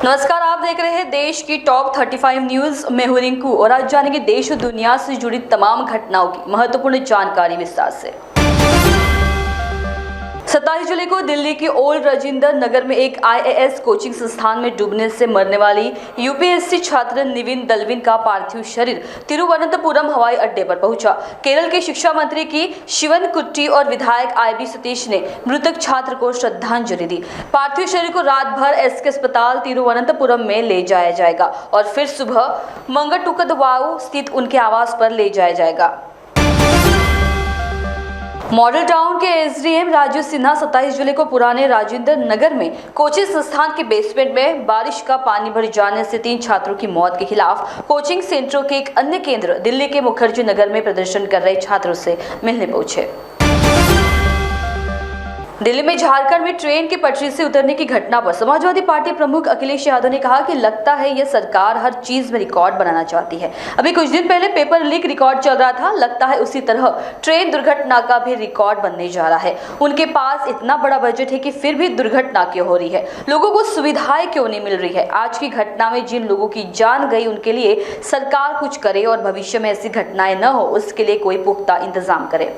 नमस्कार, आप देख रहे हैं देश की टॉप 35 न्यूज। मैं हूं रिंकू और आज जानेंगे देश और दुनिया से जुड़ी तमाम घटनाओं की महत्वपूर्ण जानकारी विस्तार से। 27 जुलाई को दिल्ली की ओल्ड राजेंद्र नगर में एक IAS कोचिंग संस्थान में डूबने से मरने वाली UPSC छात्र निविन दलविन का पार्थिव शरीर तिरुवनंतपुरम हवाई अड्डे पर पहुंचा। केरल के शिक्षा मंत्री की शिवनकुट्टी और विधायक IB सतीश ने मृतक छात्र को श्रद्धांजलि दी। पार्थिव शरीर को रात भर SK अस्पताल तिरुवनंतपुरम में ले जाया जाएगा और फिर सुबह मंगटुकदवाऊ स्थित उनके आवास पर ले जाया जाएगा। मॉडल टाउन के SDM राजू सिन्हा 27 जुलाई को पुराने राजेंद्र नगर में कोचिंग संस्थान के बेसमेंट में बारिश का पानी भर जाने से 3 छात्रों की मौत के खिलाफ कोचिंग सेंटरों के एक अन्य केंद्र दिल्ली के मुखर्जी नगर में प्रदर्शन कर रहे छात्रों से मिलने पहुंचे। दिल्ली में झारखंड में ट्रेन की पटरी से उतरने की घटना पर समाजवादी पार्टी प्रमुख अखिलेश यादव ने कहा कि लगता है यह सरकार हर चीज में रिकॉर्ड बनाना चाहती है। अभी कुछ दिन पहले पेपर लीक रिकॉर्ड चल रहा था, लगता है उसी तरह ट्रेन दुर्घटना का भी रिकॉर्ड बनने जा रहा है। उनके पास इतना बड़ा बजट है कि फिर भी दुर्घटना क्यों हो रही है, लोगों को सुविधाएं क्यों नहीं मिल रही है। आज की घटना में जिन लोगों की जान गई उनके लिए सरकार कुछ करे और भविष्य में ऐसी घटनाएं न हो उसके लिए कोई पुख्ता इंतजाम करे।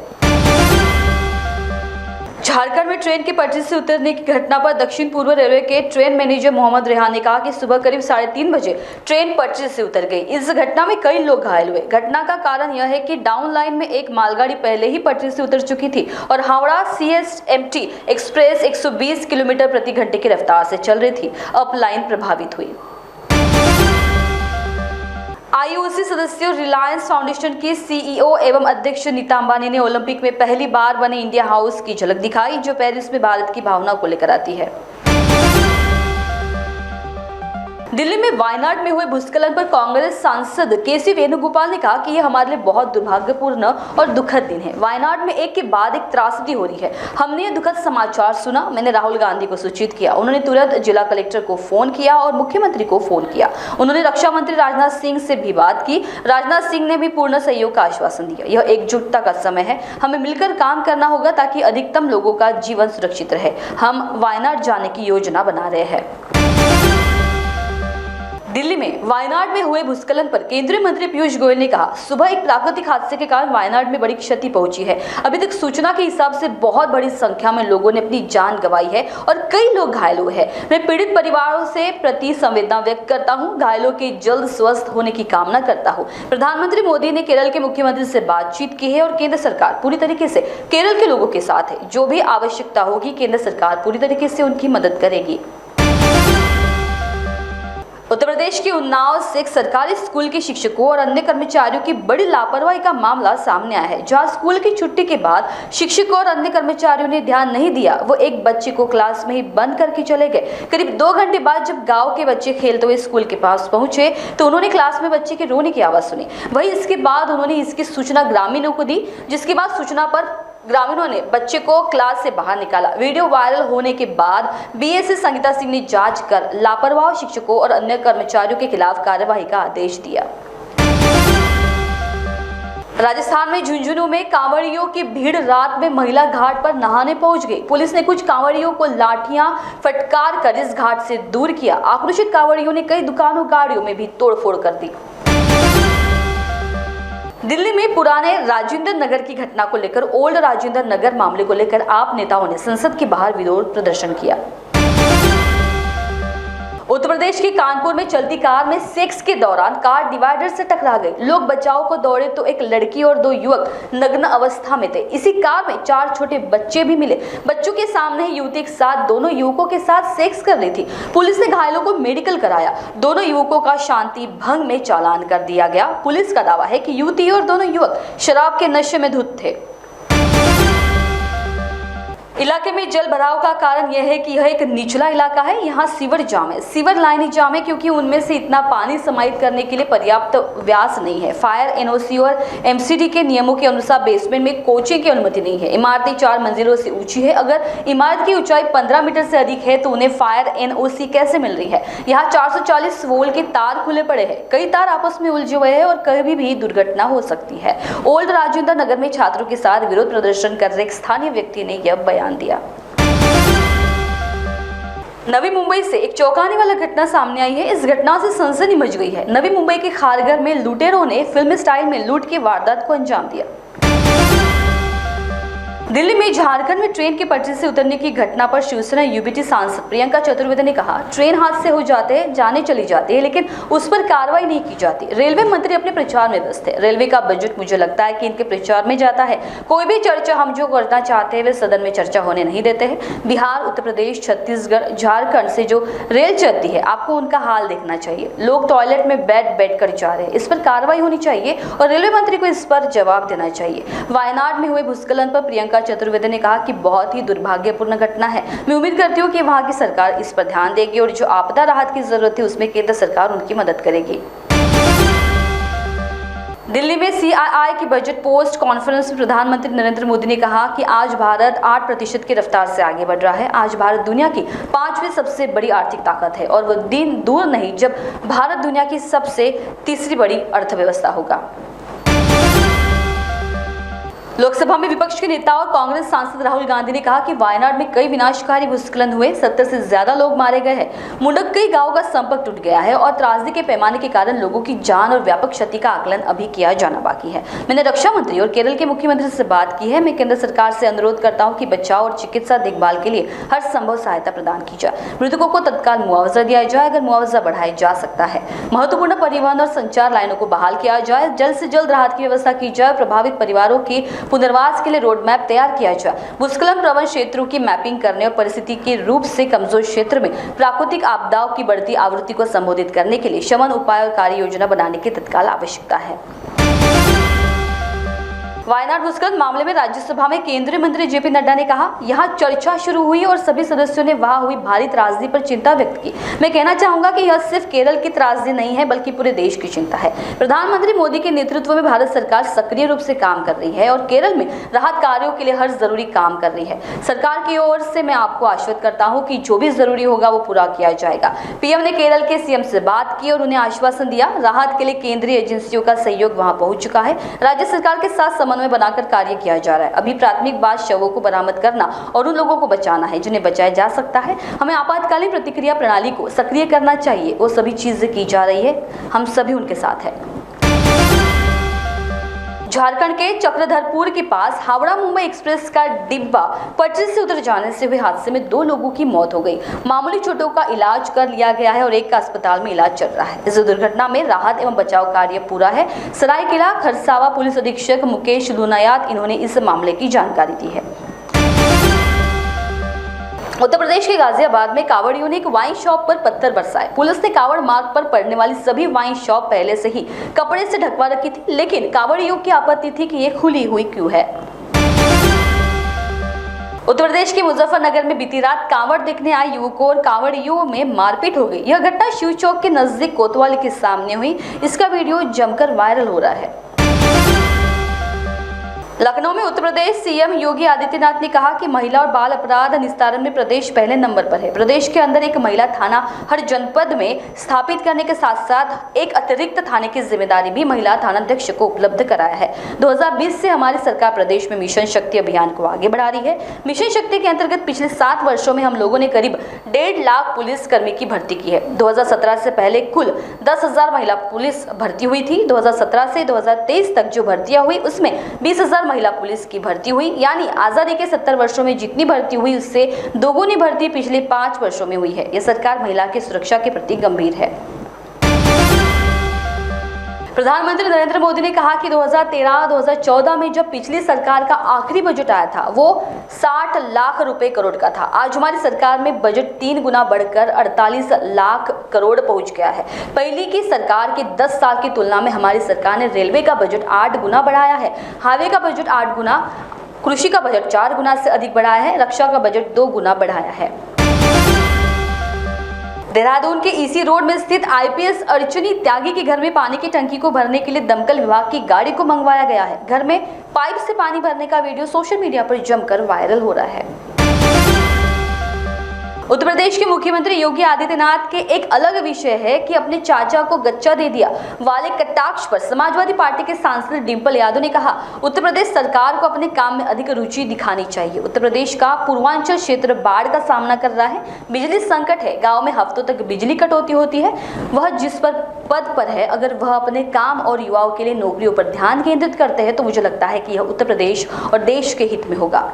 झारखंड में ट्रेन की पटरी से उतरने की घटना पर दक्षिण पूर्व रेलवे के ट्रेन मैनेजर मोहम्मद रेहान ने कहा कि सुबह करीब 3:30 बजे ट्रेन पटरी से उतर गई। इस घटना में कई लोग घायल हुए। घटना का कारण यह है कि डाउन लाइन में एक मालगाड़ी पहले ही पटरी से उतर चुकी थी और हावड़ा CSMT एक्सप्रेस 120 किलोमीटर प्रति घंटे की रफ्तार से चल रही थी। अप लाइन प्रभावित हुई। IOC सदस्य रिलायंस फाउंडेशन की CEO एवं अध्यक्ष नीता अंबानी ने ओलंपिक में पहली बार बने इंडिया हाउस की झलक दिखाई, जो पेरिस में भारत की भावना को लेकर आती है। दिल्ली में वायनाड में हुए भूस्खलन पर कांग्रेस सांसद KC वेणुगोपाल ने कहा कि यह हमारे लिए बहुत दुर्भाग्यपूर्ण और दुखद दिन है। वायनाड में एक के बाद एक त्रासदी हो रही है। हमने यह दुखद समाचार सुना। मैंने राहुल गांधी को सूचित किया। उन्होंने तुरंत जिला कलेक्टर को फोन किया और मुख्यमंत्री को फोन किया। उन्होंने रक्षा मंत्री राजनाथ सिंह से भी बात की। राजनाथ सिंह ने भी पूर्ण सहयोग का आश्वासन दिया। यह एकजुटता का समय है। हमें मिलकर काम करना होगा ताकि अधिकतम लोगों का जीवन सुरक्षित रहे। हम वायनाड जाने की योजना बना रहे हैं। दिल्ली में वायनाड में हुए भूस्खलन पर केंद्रीय मंत्री पीयूष गोयल ने कहा, सुबह एक प्राकृतिक हादसे के कारण वायनाड में बड़ी क्षति पहुंची है। अभी तक सूचना के हिसाब से बहुत बड़ी संख्या में लोगों ने अपनी जान गंवाई है और कई लोग घायल हुए हैं। मैं पीड़ित परिवारों से प्रति संवेदना व्यक्त करता हूं, घायलों के जल्द स्वस्थ होने की कामना करता हूं। प्रधानमंत्री मोदी ने केरल के मुख्यमंत्री से बातचीत की है और केंद्र सरकार पूरी तरीके से केरल के लोगों के साथ है। जो भी आवश्यकता होगी केंद्र सरकार पूरी तरीके से उनकी मदद करेगी। उत्तर प्रदेश के उन्नाव से एक सरकारी स्कूल के शिक्षकों और अन्य कर्मचारियों की बड़ी लापरवाही का मामला सामने आया है, जहां स्कूल की छुट्टी के बाद शिक्षकों और अन्य कर्मचारियों ने ध्यान नहीं दिया। वो एक बच्चे को क्लास में ही बंद करके चले गए। करीब 2 घंटे बाद जब गांव के बच्चे खेलते हुए स्कूल के पास पहुंचे तो उन्होंने क्लास में बच्चे के रोने की आवाज सुनी। वहीं इसके बाद उन्होंने इसकी सूचना ग्रामीणों को दी, जिसके बाद सूचना पर ग्रामीणों ने बच्चे को क्लास से बाहर निकाला। वीडियो वायरल होने के बाद BSc संगीता सिंह ने जांच कर लापरवाह शिक्षकों और अन्य कर्मचारियों के खिलाफ कार्रवाई का आदेश दिया। राजस्थान में झुंझुनू में कांवड़ियों की भीड़ रात में महिला घाट पर नहाने पहुंच गई। पुलिस ने कुछ कांवड़ियों को लाठियां फटकार कर इस घाट से दूर किया। आक्रोशित कांवड़ियों ने कई दुकानों गाड़ियों में भी तोड़फोड़ कर दी। दिल्ली में पुराने राजेंद्र नगर की घटना को लेकर ओल्ड राजेंद्र नगर मामले को लेकर आप नेताओं ने संसद के बाहर विरोध प्रदर्शन किया। उत्तर प्रदेश के कानपुर में चलती कार में सेक्स के दौरान कार डिवाइडर से टकरा गई। लोग बचाव को दौड़े तो एक लड़की और 2 युवक नग्न अवस्था में थे। इसी कार में 4 छोटे बच्चे भी मिले। बच्चों के सामने ही युवती के साथ दोनों युवकों के साथ सेक्स कर रही थी। पुलिस ने घायलों को मेडिकल कराया। दोनों युवकों का शांति भंग में चालान कर दिया गया। पुलिस का दावा है कि युवती और दोनों युवक शराब के नशे में धुत थे। इलाके में जल भराव का कारण यह है कि यह एक निचला इलाका है। यहाँ सीवर जाम है, सीवर लाइनें जाम है क्योंकि उनमें से इतना पानी समाहित करने के लिए पर्याप्त व्यास नहीं है। फायर NOC और MCD के नियमों के अनुसार बेसमेंट में कोचिंग की अनुमति नहीं है। इमारतें 4 मंजिलों से ऊंची है। अगर इमारत की ऊंचाई 15 मीटर से अधिक है तो उन्हें फायर NOC कैसे मिल रही है। यहाँ 440 वोल्ट के तार खुले पड़े हैं। कई तार आपस में उलझे हुए हैं और कभी भी दुर्घटना हो सकती है। ओल्ड राजेंद्र नगर में छात्रों के साथ विरोध प्रदर्शन कर रहे एक स्थानीय व्यक्ति ने यह बयान दिया। नवी मुंबई से एक चौंकाने वाला घटना सामने आई है। इस घटना से सनसनी मच गई है। नवी मुंबई के खारघर में लुटेरों ने फिल्मी स्टाइल में लूट की वारदात को अंजाम दिया। दिल्ली में झारखंड में ट्रेन की पटरी से उतरने की घटना पर शिवसेना यूबीटी सांसद प्रियंका चतुर्वेदी ने कहा, ट्रेन हादसे हो जाते हैं, जाने चली जाती है, लेकिन उस पर कार्रवाई नहीं की जाती। रेलवे मंत्री अपने प्रचार में व्यस्त है। रेलवे का बजट मुझे लगता है कि इनके प्रचार में जाता है। कोई भी चर्चा हम जो करना चाहते हैं वे सदन में चर्चा होने नहीं देते हैं। बिहार, उत्तर प्रदेश, छत्तीसगढ़, झारखंड से जो रेल चलती है, आपको उनका हाल देखना चाहिए। लोग टॉयलेट में बैठ कर जा रहे हैं। इस पर कार्रवाई होनी चाहिए और रेलवे मंत्री को इस पर जवाब देना चाहिए। वायनाड में हुए भूस्खलन पर प्रियंका चतुर्वेदी ने कहा कि बहुत ही दुर्भाग्यपूर्ण घटना है। मैं उम्मीद करती हूँ कि वहां की सरकार इस पर ध्यान देगी और जो आपदा राहत की जरूरत है उसमें केंद्र सरकार उनकी मदद करेगी। दिल्ली में सीआईआई की बजट पोस्ट कॉन्फ्रेंस में प्रधानमंत्री नरेंद्र मोदी ने कहा कि आज भारत 8% की रफ्तार से आगे बढ़ रहा है। आज भारत दुनिया की 5वीं सबसे बड़ी आर्थिक ताकत है और वह दिन दूर नहीं जब भारत दुनिया की सबसे तीसरी बड़ी अर्थव्यवस्था होगा। लोकसभा में विपक्ष के नेता और कांग्रेस सांसद राहुल गांधी ने कहा कि वायनाड में कई विनाशकारी भूस्खलन हुए, 70 से ज्यादा लोग मारे गए हैं। मुंडक कई गांवों का संपर्क टूट गया है और त्रासदी के पैमाने के कारण लोगों की जान और व्यापक क्षति का आकलन अभी किया जाना बाकी है। मैंने रक्षा मंत्री और केरल के मुख्यमंत्री से बात की है। मैं केंद्र सरकार से अनुरोध करता हूँ कि बचाव और चिकित्सा देखभाल के लिए हर संभव सहायता प्रदान की जाए। मृतकों को तत्काल मुआवजा दिया जाए, अगर मुआवजा बढ़ाया जा सकता है। महत्वपूर्ण परिवहन और संचार लाइनों को बहाल किया जाए, जल्द से जल्द राहत की व्यवस्था की जाए, प्रभावित परिवारों की पुनर्वास के लिए रोड मैप तैयार किया जाए। भूस्खलन प्रवण क्षेत्रों की मैपिंग करने और परिस्थिति के रूप से कमजोर क्षेत्र में प्राकृतिक आपदाओं की बढ़ती आवृत्ति को संबोधित करने के लिए शमन उपाय और कार्य योजना बनाने की तत्काल आवश्यकता है। वायनाड भूस्खलन मामले में राज्यसभा में केंद्रीय मंत्री जेपी नड्डा ने कहा, यहां चर्चा शुरू हुई और सभी सदस्यों ने वहां हुई भारी त्रासदी पर चिंता व्यक्त की। मैं कहना चाहूंगा कि यह सिर्फ केरल की त्रासदी नहीं है बल्कि पूरे देश की चिंता है। प्रधानमंत्री मोदी के नेतृत्व में भारत सरकार सक्रिय रूप से काम कर रही है और केरल में राहत कार्यों के लिए हर जरूरी काम कर रही है। सरकार की ओर से मैं आपको आश्वस्त करता हूँ कि जो भी जरूरी होगा वो पूरा किया जाएगा। पीएम ने केरल के सीएम से बात की और उन्हें आश्वासन दिया, राहत के लिए केंद्रीय एजेंसियों का सहयोग वहां पहुंच चुका है। राज्य सरकार के साथ समन्वय बनाकर कार्य किया जा रहा है। अभी प्राथमिक बात शवों को बरामद करना और उन लोगों को बचाना है जिन्हें बचाया जा सकता है। हमें आपातकालीन प्रतिक्रिया प्रणाली को सक्रिय करना चाहिए। वो सभी चीजें की जा रही है, हम सभी उनके साथ हैं। झारखंड के चक्रधरपुर के पास हावड़ा मुंबई एक्सप्रेस का डिब्बा पटरी से उतर जाने से हुए हादसे में 2 लोगों की मौत हो गई। मामूली चोटों का इलाज कर लिया गया है और एक का अस्पताल में इलाज चल रहा है। इस दुर्घटना में राहत एवं बचाव कार्य पूरा है। सरायकेला खरसावा पुलिस अधीक्षक मुकेश लुनायात इन्होंने इस मामले की जानकारी दी है। उत्तर प्रदेश के गाजियाबाद में कांवड़ियों ने एक वाइन शॉप पर पत्थर बरसाए। पुलिस ने कांवड़ मार्ग पर पड़ने वाली सभी वाइन शॉप पहले से ही कपड़े से ढकवा रखी थी, लेकिन कांवड़ियों की आपत्ति थी कि ये खुली हुई क्यों है। उत्तर प्रदेश के मुजफ्फरनगर में बीती रात कांवड़ देखने आए युवकों और कांवड़ियों में मारपीट हो गई। यह घटना शिव चौक के नजदीक कोतवाली के सामने हुई। इसका वीडियो जमकर वायरल हो रहा है। लखनऊ में उत्तर प्रदेश सीएम योगी आदित्यनाथ ने कहा कि महिला और बाल अपराध निस्तारण में प्रदेश पहले नंबर पर है। प्रदेश के अंदर एक महिला थाना हर जनपद में स्थापित करने के साथ साथ एक अतिरिक्त थाने की जिम्मेदारी भी महिला थानाध्यक्ष को उपलब्ध कराया है। 2020 से हमारी सरकार प्रदेश में मिशन शक्ति अभियान को आगे बढ़ा रही है। मिशन शक्ति के अंतर्गत पिछले 7 वर्षों में हम लोगों ने करीब 1.5 लाख पुलिस कर्मी की भर्ती की है। 2017 से पहले कुल 10,000 महिला पुलिस भर्ती हुई थी। 2017 से 2023 तक जो भर्तियां हुई उसमें 20,000 महिला पुलिस की भर्ती हुई, यानी आजादी के 70 वर्षों में जितनी भर्ती हुई उससे दोगुनी भर्ती पिछले 5 वर्षों में हुई है। यह सरकार महिला की सुरक्षा के प्रति गंभीर है। प्रधानमंत्री नरेंद्र मोदी ने कहा कि 2013-2014 में जब पिछली सरकार का आखिरी बजट आया था वो 60 लाख रुपए करोड़ का था। आज हमारी सरकार में बजट 3 गुना बढ़कर 48 लाख करोड़ पहुंच गया है। पहली की सरकार के 10 साल की तुलना में हमारी सरकार ने रेलवे का बजट 8 गुना बढ़ाया है, हाईवे का बजट 8 गुना, कृषि का बजट 4 गुना से अधिक बढ़ाया है, रक्षा का बजट 2 गुना बढ़ाया है। देहरादून के ईसी रोड में स्थित आईपीएस अर्चनी त्यागी के घर में पानी की टंकी को भरने के लिए दमकल विभाग की गाड़ी को मंगवाया गया है। घर में पाइप से पानी भरने का वीडियो सोशल मीडिया पर जमकर वायरल हो रहा है। उत्तर प्रदेश के मुख्यमंत्री योगी आदित्यनाथ के एक अलग विषय है कि अपने चाचा को गच्चा दे दिया वाले कटाक्ष पर समाजवादी पार्टी के सांसद डिंपल यादव ने कहा, उत्तर प्रदेश सरकार को अपने काम में अधिक रुचि दिखानी चाहिए। उत्तर प्रदेश का पूर्वांचल क्षेत्र बाढ़ का सामना कर रहा है, बिजली संकट है, गाँव में हफ्तों तक बिजली कटौती होती है। वह जिस पद पर है, अगर वह अपने काम और युवाओं के लिए नौकरियों पर ध्यान केंद्रित करते हैं तो मुझे लगता है कि यह उत्तर प्रदेश और देश के हित में होगा।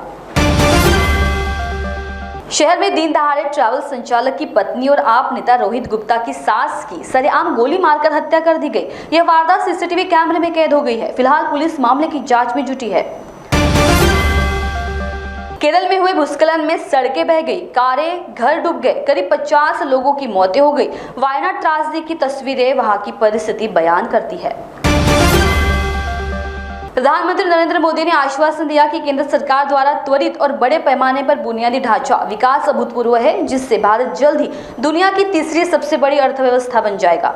शहर में दिन दहाड़े ट्रैवल संचालक की पत्नी और आप नेता रोहित गुप्ता की सास की सरेआम गोली मारकर हत्या कर दी गई। यह वारदात सीसीटीवी कैमरे में कैद हो गई है। फिलहाल पुलिस मामले की जांच में जुटी है। केरल में हुए भूस्खलन में सड़कें बह गई, कारें, घर डूब गए, करीब 50 लोगों की मौतें हो गई। वायनाड त्रासदी की तस्वीरें वहां की परिस्थिति बयान करती है। प्रधानमंत्री नरेंद्र मोदी ने आश्वासन दिया कि केंद्र सरकार द्वारा त्वरित और बड़े पैमाने पर बुनियादी ढांचा विकास अभूतपूर्व है, जिससे भारत जल्द ही दुनिया की तीसरी सबसे बड़ी अर्थव्यवस्था बन जाएगा।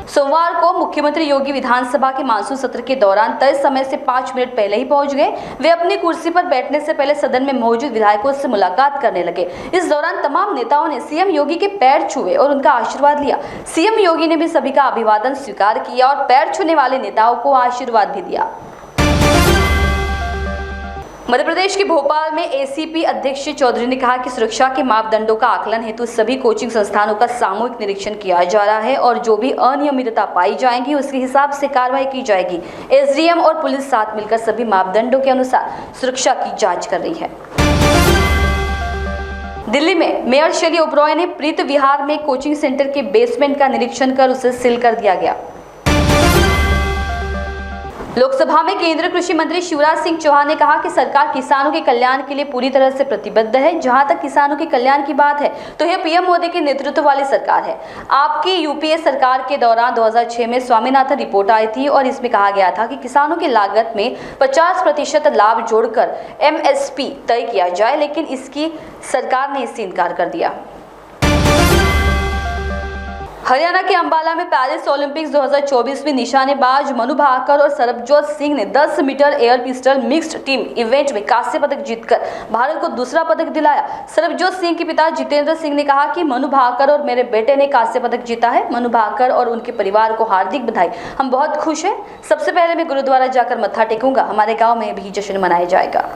सोमवार को मुख्यमंत्री योगी विधानसभा के मानसून सत्र के दौरान तय समय से 5 मिनट पहले ही पहुंच गए। वे अपनी कुर्सी पर बैठने से पहले सदन में मौजूद विधायकों से मुलाकात करने लगे। इस दौरान तमाम नेताओं ने सीएम योगी के पैर छुए और उनका आशीर्वाद लिया। सीएम योगी ने भी सभी का अभिवादन स्वीकार किया और पैर छूने वाले नेताओं को आशीर्वाद भी दिया। मध्य प्रदेश के भोपाल में एसीपी अध्यक्ष चौधरी ने कहा कि सुरक्षा के मापदंडों का आकलन हेतु सभी कोचिंग संस्थानों का सामूहिक निरीक्षण किया जा रहा है और जो भी अनियमितता पाई जाएगी उसके हिसाब से कार्रवाई की जाएगी। एसडीएम और पुलिस साथ मिलकर सभी मापदंडों के अनुसार सुरक्षा की जांच कर रही है। दिल्ली में मेयर शैली ओबरॉय ने प्रीत विहार में कोचिंग सेंटर के बेसमेंट का निरीक्षण कर उसे सील कर दिया गया। लोकसभा में केंद्रीय कृषि मंत्री शिवराज सिंह चौहान ने कहा कि सरकार किसानों के कल्याण के लिए पूरी तरह से प्रतिबद्ध है। जहां तक किसानों के कल्याण की बात है तो यह पीएम मोदी के नेतृत्व वाली सरकार है। आपकी यूपीए सरकार के दौरान 2006 में स्वामीनाथन रिपोर्ट आई थी और इसमें कहा गया था कि किसानों की लागत में 50% लाभ जोड़कर एमएसपी तय किया जाए, लेकिन इसकी सरकार ने इससे इनकार कर दिया। हरियाणा के अंबाला में पेरिस ओलंपिक्स 2024 में निशानेबाज मनु भाकर और सरबजोत सिंह ने 10 metre air pistol mixed team event में कांस्य पदक जीतकर भारत को दूसरा पदक दिलाया। सरबजोत सिंह के पिता जितेंद्र सिंह ने कहा कि मनु भाकर और मेरे बेटे ने कांस्य पदक जीता है। मनु भाकर और उनके परिवार को हार्दिक बधाई। हम बहुत खुश हैं। सबसे पहले मैं गुरुद्वारा जाकर मत्था टेकूंगा। हमारे गाँव में भी जश्न मनाया जाएगा।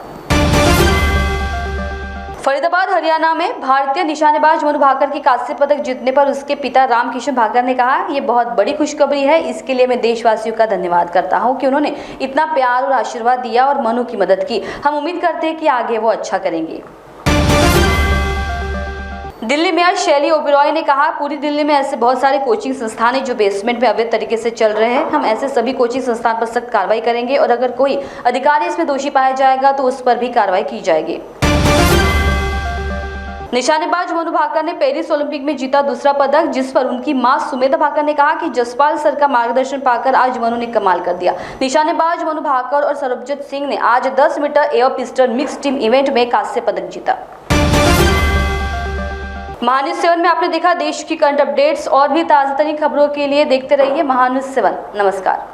फरीदाबाद हरियाणा में भारतीय निशानेबाज मनु भाकर की कांस्य पदक जीतने पर उसके पिता रामकिशन भाकर ने कहा, ये बहुत बड़ी खुशखबरी है। इसके लिए मैं देशवासियों का धन्यवाद करता हूं कि उन्होंने इतना प्यार और आशीर्वाद दिया और मनु की मदद की। हम उम्मीद करते हैं कि आगे वो अच्छा करेंगे। दिल्ली मेयर शैली ओबरॉय ने कहा, पूरी दिल्ली में ऐसे बहुत सारे कोचिंग संस्थान हैं जो बेसमेंट में अवैध तरीके से चल रहे हैं। हम ऐसे सभी कोचिंग संस्थान पर सख्त कार्रवाई करेंगे और अगर कोई अधिकारी इसमें दोषी पाया जाएगा तो उस पर भी कार्रवाई की जाएगी। निशानेबाज मनु भाकर ने पेरिस ओलंपिक में जीता दूसरा पदक, जिस पर उनकी मां सुमेधा भाकर ने कहा कि जसपाल सर का मार्गदर्शन पाकर आज मनु ने कमाल कर दिया। निशानेबाज मनु भाकर और सरबजोत सिंह ने आज 10 metre air pistol mix team event में कांस्य पदक जीता। महान्यूज 7 में आपने देखा देश की करंट अपडेट्स और भी ताजा तरीन खबरों के लिए देखते रहिए महान्यूज 7। नमस्कार।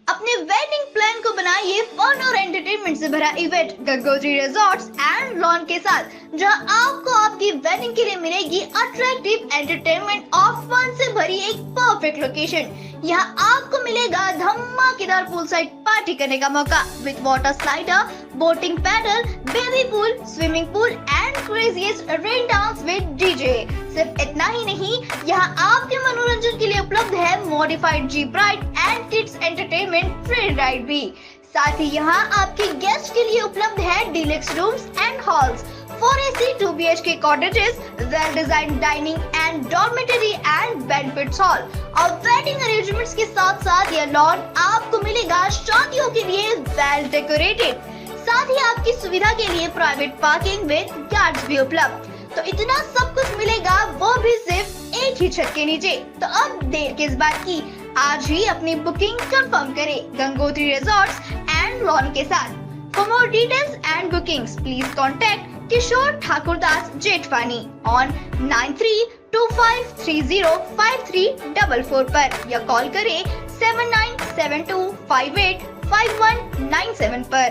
अपने वेडिंग प्लान को बनाइए फन और एंटरटेनमेंट से भरा event Gangotri resorts and lawn के साथ, जहां आपको आपकी वेडिंग के लिए मिलेगी अट्रैक्टिव एंटरटेनमेंट और फन से भरी एक परफेक्ट लोकेशन। यहाँ आपको मिलेगा धमाकेदार पूल साइड पार्टी करने का मौका with water slider, boating pedal, baby pool, swimming pool and craziest rain dance with DJ. सिर्फ इतना ही नहीं, यहाँ आपके मनोरंजन के लिए उपलब्ध है modified jeep ride and kids entertainment train ride भी। साथ ही यहाँ आपके गेस्ट के लिए उपलब्ध है deluxe rooms and halls, 4AC 2BHK cottages, well-designed dining and dormitory and banquet hall और वेडिंग अरेंजमेंट्स के साथ साथ यह लॉन आपको मिलेगा शादियों के लिए वेल डेकोरेटेड। साथ ही आपकी सुविधा के लिए प्राइवेट पार्किंग विद गार्ड्स भी उपलब्ध। तो इतना सब कुछ मिलेगा, वो भी सिर्फ एक ही छत के नीचे। तो अब देर किस बात की, आज ही अपनी बुकिंग कंफर्म करें गंगोत्री रिजॉर्ट्स एंड लॉन के साथ। For more details and bookings, please contact Kishore Thakurdas Jetwani on 9325305344 पर या कॉल करें 7972585197 पर।